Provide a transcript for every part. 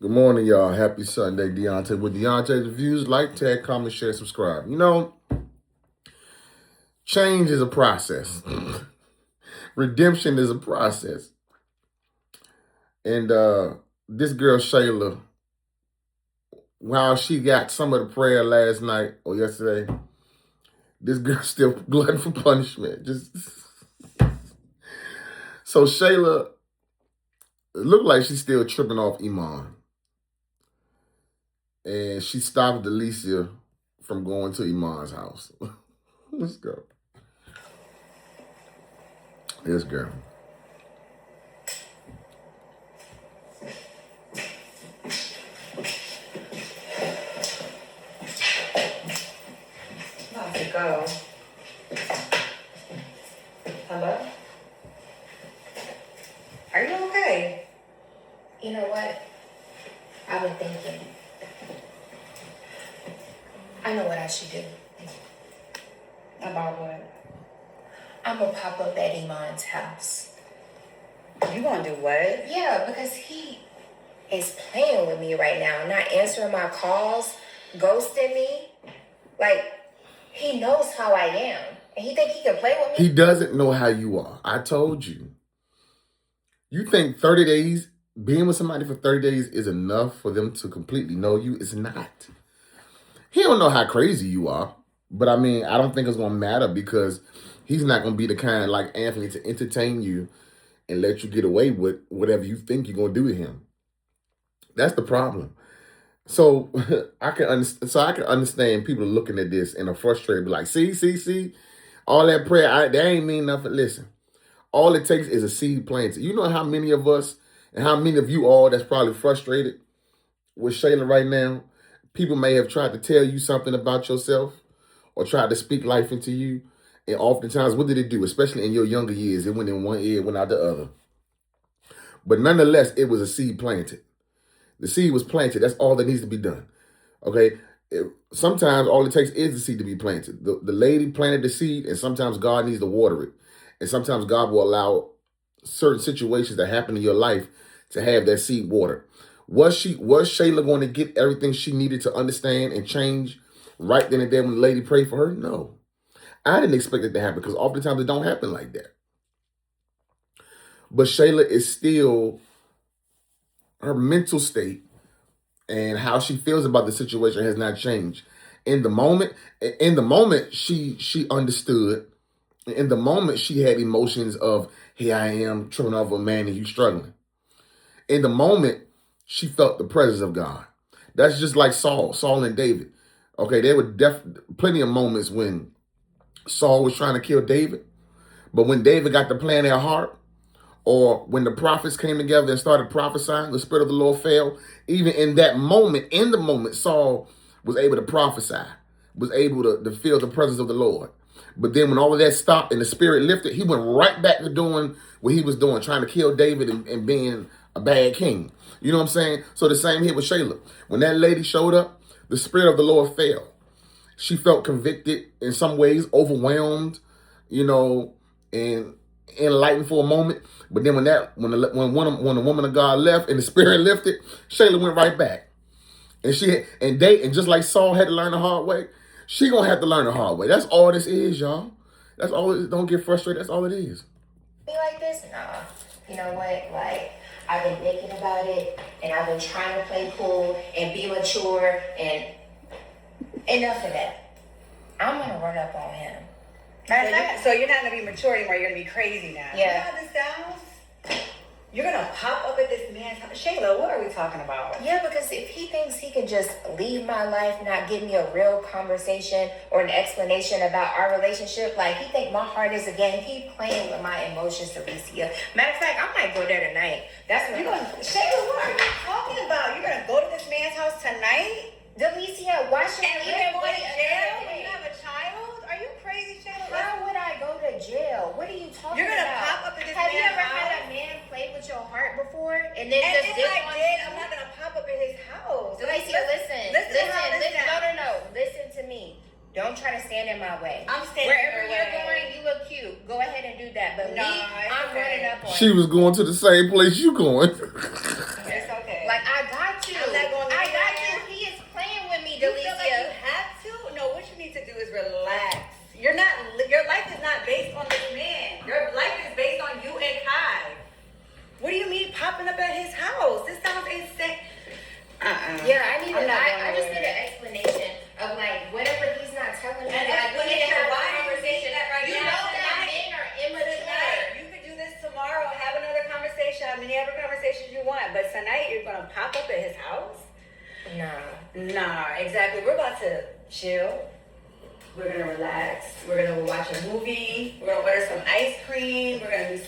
Good morning, y'all. Happy Sunday, Deontay. With Deontay's reviews, like, tag, comment, share, subscribe. You know, change is a process. Redemption is a process. And this girl, Shayla, while she got some of the prayer last night or yesterday, this girl still glutton for punishment. So Shayla, it looked like she's still tripping off Iman. And she stopped Delicia from going to Iman's house. Let's go. This girl. How's it go? Hello? Are you okay? You know what? I've been thinking. I know what I should do. About what? I'm gonna pop up at Iman's house. You gonna do what? Yeah, because he is playing with me right now, not answering my calls, ghosting me. Like, he knows how I am. And he think he can play with me? He doesn't know how you are. I told you. You think 30 days, being with somebody for 30 days is enough for them to completely know you? It's not. He don't know how crazy you are. But I mean, I don't think it's going to matter because he's not going to be the kind like Anthony to entertain you and let you get away with whatever you think you're going to do to him. That's the problem. So I can understand people looking at this and are frustrated, be like, see, all that prayer, that ain't mean nothing. Listen, all it takes is a seed planted. You know how many of us and how many of you all that's probably frustrated with Shayla right now? People may have tried to tell you something about yourself or tried to speak life into you. And oftentimes, what did it do? Especially in your younger years, it went in one ear, it went out the other. But nonetheless, it was a seed planted. The seed was planted. That's all that needs to be done. Okay? Sometimes all it takes is the seed to be planted. The lady planted the seed, and sometimes God needs to water it. And sometimes God will allow certain situations that happen in your life to have that seed watered. Was Shayla going to get everything she needed to understand and change right then and there when the lady prayed for her? No. I didn't expect it to happen because oftentimes it don't happen like that. But Shayla is still, her mental state and how she feels about the situation has not changed. In the moment, she understood. In the moment, she had emotions of, here I am, tripping off a man and you struggling. In the moment, she felt the presence of God. That's just like Saul and David. Okay, there were plenty of moments when Saul was trying to kill David. But when David got the plan in her heart, or when the prophets came together and started prophesying, the Spirit of the Lord fell. Even in that moment, Saul was able to prophesy, was able to feel the presence of the Lord. But then when all of that stopped and the Spirit lifted, he went right back to doing what he was doing, trying to kill David and being a bad king. You know what I'm saying? So the same here with Shayla. When that lady showed up, the Spirit of the Lord fell. She felt convicted in some ways, overwhelmed, and enlightened for a moment. But then when the woman of God left and the Spirit lifted, Shayla went right back. And just like Saul had to learn the hard way, she gonna have to learn the hard way. That's all this is, y'all. That's all it is. Don't get frustrated. That's all it is. Be like this? Nah. You know what? Like, I've been thinking about it and I've been trying to play cool and be mature and enough of that. I'm gonna run up on him. So you're not gonna be mature anymore. You're gonna be crazy now. Yeah. You know how this sounds? You're gonna pop up at this man's house. Shayla, what are we talking about? Yeah, because if he thinks he can just leave my life, not give me a real conversation or an explanation about our relationship, like he think my heart is a game. He playing with my emotions, Delicia. Matter of fact, I might go there tonight. That's what Shayla, what are you talking about? You're gonna go to this man's house tonight? Delicia, why should I even go to jail when you have a child? Are you crazy, Shayla? How would I go to jail? What are you talking about? You're gonna pop up at this Have man's you ever house? had a man play with your heart before and then And just if dip I on did, you? I'm not gonna pop up at his house. Delicia, listen. No. Listen to me. Don't try to stand in my way. I'm standing Wherever in your you're way. going, you look cute. Go ahead and do that. But No, me, it's I'm okay. running up on She you. was going to the same place you going. It's okay. Like, I got you. popping up at his house. This sounds insane. Yeah, I need. I'm not going I just nowhere. need an explanation of like whatever he's not telling me. An Like we need to explanation have a why you conversation. think that right You now, know that tonight? men are immature. Tonight, you could do this tomorrow. Have another conversation. Have many other conversations you want. But tonight, you're gonna pop up at his house. Nah, exactly. We're about to chill. We're gonna relax. We're gonna watch a movie. We're gonna order some ice cream. We're gonna do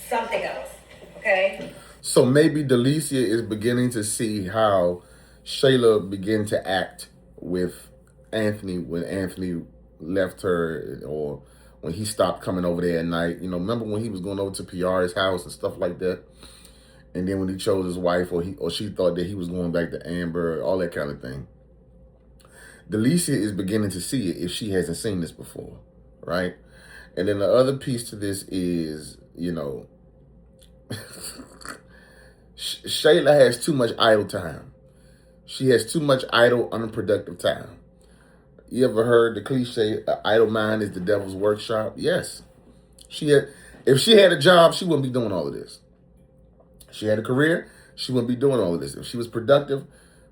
something else. Okay? So maybe Delicia is beginning to see how Shayla began to act with Anthony when Anthony left her, or when he stopped coming over there at night. You know, remember when he was going over to PR's house and stuff like that? And then when he chose his wife, or she thought that he was going back to Amber, all that kind of thing. Delicia is beginning to see it if she hasn't seen this before, right? And then the other piece to this is, you know, Shayla has too much idle time. She has too much idle, unproductive time. You ever heard the cliche, idle mind is the devil's workshop? Yes. If she had a job, she wouldn't be doing all of this. If she had a career, she wouldn't be doing all of this. If she was productive,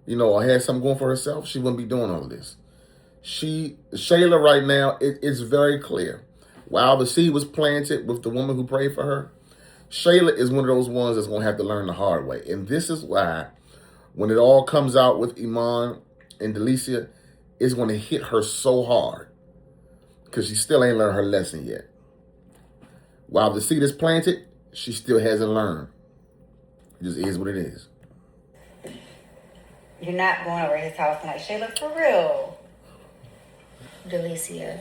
you know, or had something going for herself, she wouldn't be doing all of this. Shayla right now, it's very clear. While the seed was planted with the woman who prayed for her, Shayla is one of those ones that's going to have to learn the hard way. And this is why, when it all comes out with Iman and Delicia, it's going to hit her so hard. Because she still ain't learned her lesson yet. While the seed is planted, she still hasn't learned. It just is what it is. You're not going over to his house tonight, Shayla, for real. Delicia,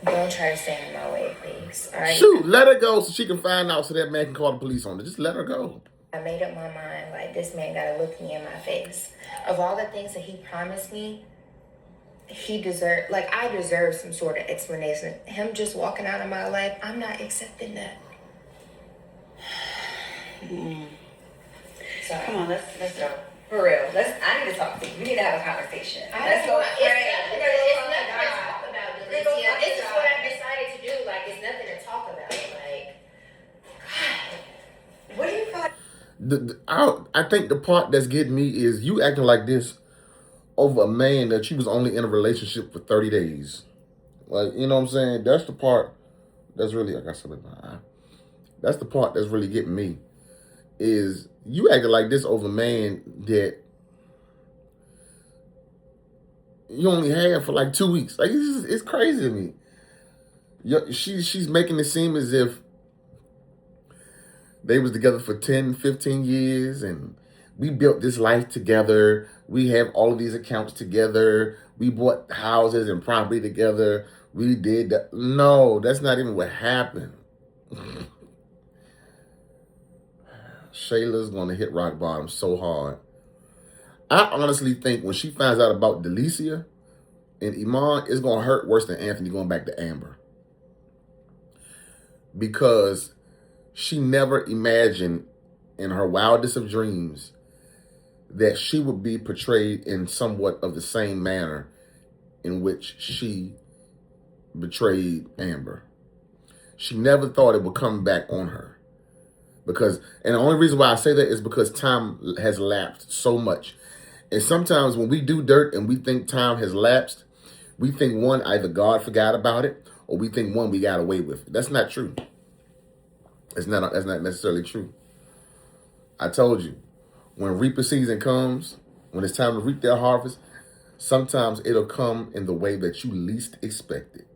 don't try to stand in my way, please. All right. Shoot, let her go so she can find out so that man can call the police on her. Just let her go. I made up my mind. Like, this man gotta look me in my face. Of all the things that he promised me, I deserve some sort of explanation. Him just walking out of my life, I'm not accepting that. Sorry. Come on, let's go. For real. I need to talk to you. We need to have a conversation. Let's go It's pray. nothing to talk about, Delicia. This is what I decided to do. Like, it's nothing to talk about. Like, God. What do you call I think the part that's getting me is you acting like this over a man that you was only in a relationship for 30 days. Like, you know what I'm saying? That's the part that's really, I got something in my eye. That's the part that's really getting me. Is you acting like this over a man that you only had for like 2 weeks. Like, it's crazy to me. She's making it seem as if they was together for 10, 15 years and we built this life together. We have all of these accounts together. We bought houses and property together. We did that. No, that's not even what happened. Shayla's going to hit rock bottom so hard. I honestly think when she finds out about Delicia and Iman, it's going to hurt worse than Anthony going back to Amber. Because she never imagined in her wildest of dreams that she would be portrayed in somewhat of the same manner in which she betrayed Amber. She never thought it would come back on her. And the only reason why I say that is because time has lapsed so much. And sometimes when we do dirt and we think time has lapsed, we think one, either God forgot about it, or we think one, we got away with it. That's not true. That's not necessarily true. I told you, when reaper season comes, when it's time to reap their harvest, sometimes it'll come in the way that you least expect it.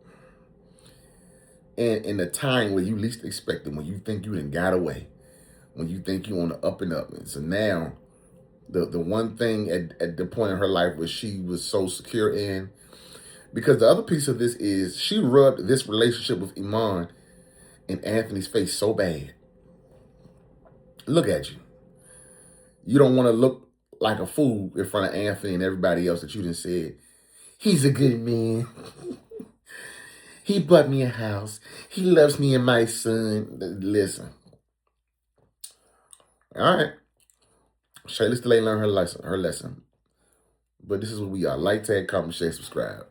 And in the time where you least expect it, when you think you done got away, when you think you on the up and up. And so now, the one thing at the point in her life where she was so secure in, because the other piece of this is she rubbed this relationship with Iman in Anthony's face so bad. Look at you. You don't want to look like a fool in front of Anthony and everybody else that you done said, he's a good man. He bought me a house. He loves me and my son. Listen. All right. Shayla still ain't learned her lesson. But this is what we are. Like, tag, comment, share, subscribe.